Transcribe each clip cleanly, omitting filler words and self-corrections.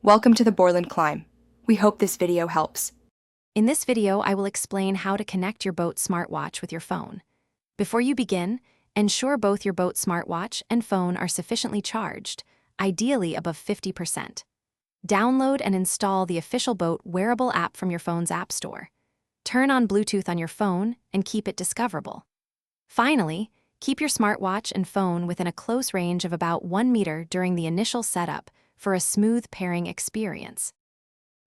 Welcome to the Borland Climb. We hope this video helps. In this video, I will explain how to connect your boat smartwatch with your phone. Before you begin, ensure both your boat smartwatch and phone are sufficiently charged, ideally above 50%. Download and install the official boat wearable app from your phone's app store. Turn on Bluetooth on your phone and keep it discoverable. Finally, keep your smartwatch and phone within a close range of about 1 meter during the initial setup for a smooth pairing experience.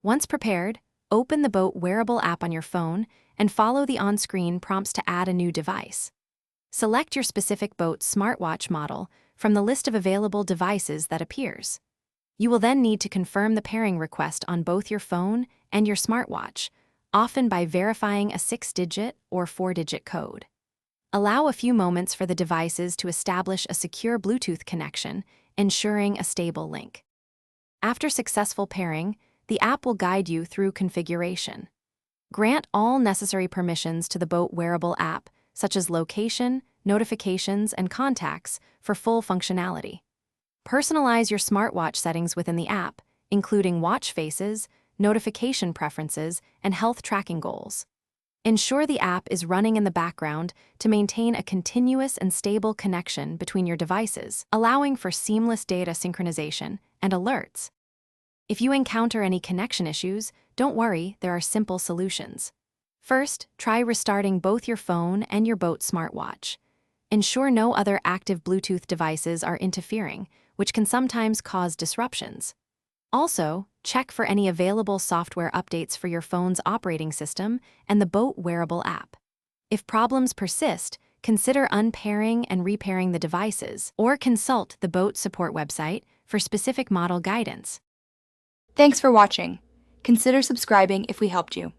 Once prepared, open the boat wearable app on your phone and follow the on-screen prompts to add a new device. Select your specific boat smartwatch model from the list of available devices that appears. You will then need to confirm the pairing request on both your phone and your smartwatch, often by verifying a 6-digit or 4-digit code. Allow a few moments for the devices to establish a secure Bluetooth connection, ensuring a stable link. After successful pairing, the app will guide you through configuration. Grant all necessary permissions to the boat wearable app, such as location, notifications, and contacts, for full functionality. Personalize your smartwatch settings within the app, including watch faces, notification preferences, and health tracking goals. Ensure the app is running in the background to maintain a continuous and stable connection between your devices, allowing for seamless data synchronization and alerts. If you encounter any connection issues, don't worry, there are simple solutions. First, try restarting both your phone and your boat smartwatch. Ensure no other active Bluetooth devices are interfering, which can sometimes cause disruptions. Also, check for any available software updates for your phone's operating system and the boat wearable app. If problems persist, consider unpairing and repairing the devices, or consult the boat support website for specific model guidance. Thanks for watching. Consider subscribing if we helped you.